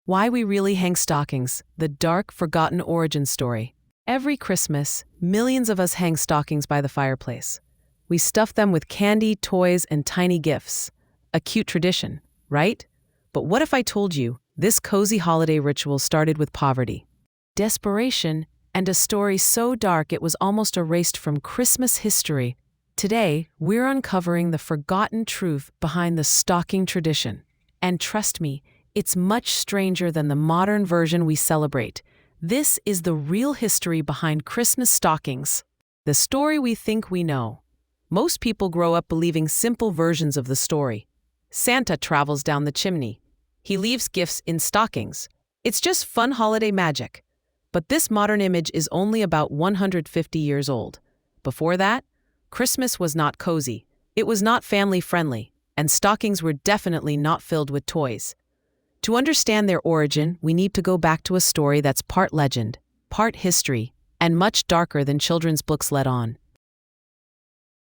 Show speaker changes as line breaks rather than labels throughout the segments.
Why we really hang stockings, the dark, forgotten origin story. Every Christmas, millions of us hang stockings by the fireplace. We stuff them with candy, toys, and tiny gifts. A cute tradition, right? But what if I told you this cozy holiday ritual started with poverty, desperation, and a story so dark it was almost erased from Christmas history? Today, we're uncovering the forgotten truth behind the stocking tradition. And trust me, it's much stranger than the modern version we celebrate. This is the real history behind Christmas stockings. The story we think we know. Most people grow up believing simple versions of the story. Santa travels down the chimney. He leaves gifts in stockings. It's just fun holiday magic. But this modern image is only about 150 years old. Before that, Christmas was not cozy. It was not family-friendly, and stockings were definitely not filled with toys. To understand their origin, we need to go back to a story that's part legend, part history, and much darker than children's books let on.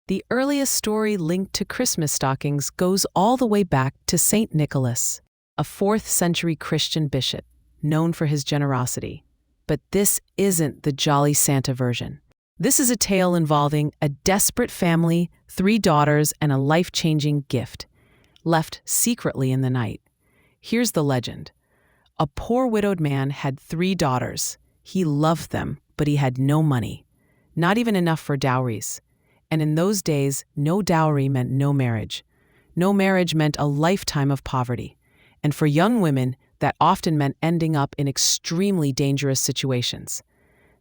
The earliest story linked to Christmas stockings goes all the way back to Saint Nicholas, a 4th century Christian bishop, known for his generosity. But this isn't the jolly Santa version. This is a tale involving a desperate family, 3 daughters, and a life-changing gift, left secretly in the night. Here's the legend. A poor widowed man had 3 daughters. He loved them, but he had no money, not even enough for dowries. And in those days, no dowry meant no marriage. No marriage meant a lifetime of poverty. And for young women, that often meant ending up in extremely dangerous situations.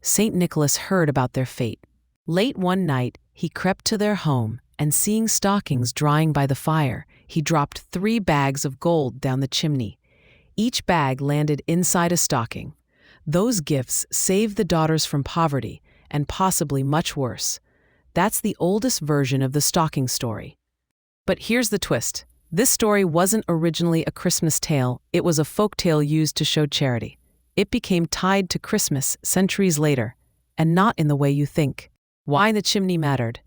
St. Nicholas heard about their fate. Late one night, he crept to their home, and seeing stockings drying by the fire, he dropped 3 bags of gold down the chimney. Each bag landed inside a stocking. Those gifts saved the daughters from poverty, and possibly much worse. That's the oldest version of the stocking story. But here's the twist. This story wasn't originally a Christmas tale, it was a folk tale used to show charity. It became tied to Christmas centuries later, and not in the way you think. Why the chimney mattered.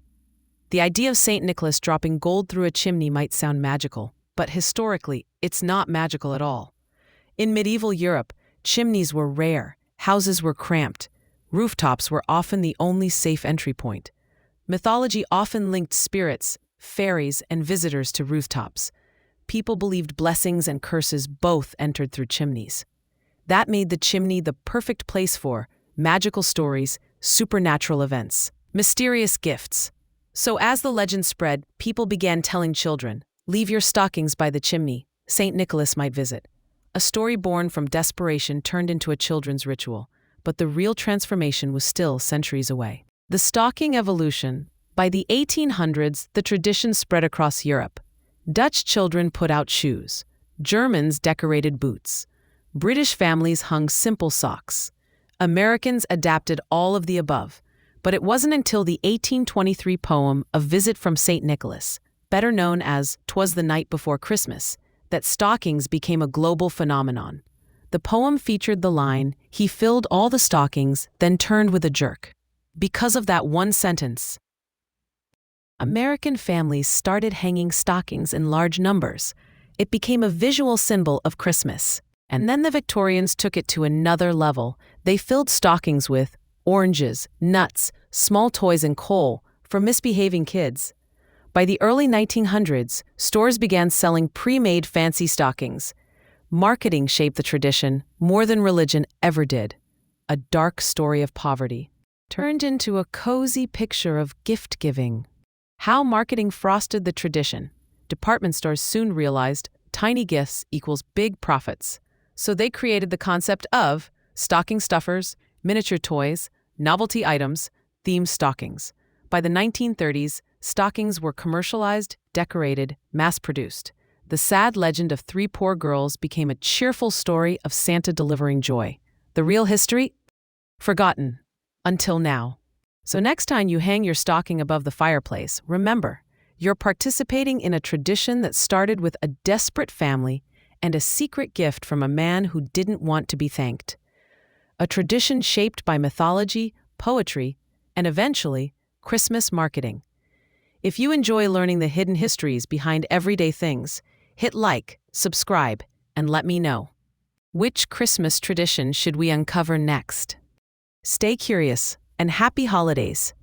The idea of St. Nicholas dropping gold through a chimney might sound magical, but historically, it's not magical at all. In medieval Europe, chimneys were rare, houses were cramped, rooftops were often the only safe entry point. Mythology often linked spirits, fairies, and visitors to rooftops. People believed blessings and curses both entered through chimneys. That made the chimney the perfect place for magical stories, supernatural events, mysterious gifts. So as the legend spread, people began telling children, "Leave your stockings by the chimney, St. Nicholas might visit." A story born from desperation turned into a children's ritual, but the real transformation was still centuries away. The stocking evolution. By the 1800s, the tradition spread across Europe. Dutch children put out shoes. Germans decorated boots. British families hung simple socks. Americans adapted all of the above. But it wasn't until the 1823 poem A Visit from St. Nicholas, better known as "'Twas the Night Before Christmas," that stockings became a global phenomenon. The poem featured the line, "He filled all the stockings, then turned with a jerk." Because of that one sentence, American families started hanging stockings in large numbers. It became a visual symbol of Christmas. And then the Victorians took it to another level. They filled stockings with oranges, nuts, small toys, and coal for misbehaving kids. By the early 1900s, stores began selling pre-made fancy stockings. Marketing shaped the tradition more than religion ever did. A dark story of poverty turned into a cozy picture of gift-giving. How marketing frosted the tradition. Department stores soon realized tiny gifts equals big profits. So they created the concept of stocking stuffers, miniature toys, novelty items, themed stockings. By the 1930s, stockings were commercialized, decorated, mass-produced. The sad legend of 3 poor girls became a cheerful story of Santa delivering joy. The real history? Forgotten. Until now. So next time you hang your stocking above the fireplace, remember, you're participating in a tradition that started with a desperate family and a secret gift from a man who didn't want to be thanked. A tradition shaped by mythology, poetry, and eventually, Christmas marketing. If you enjoy learning the hidden histories behind everyday things, hit like, subscribe, and let me know. Which Christmas tradition should we uncover next? Stay curious, and happy holidays!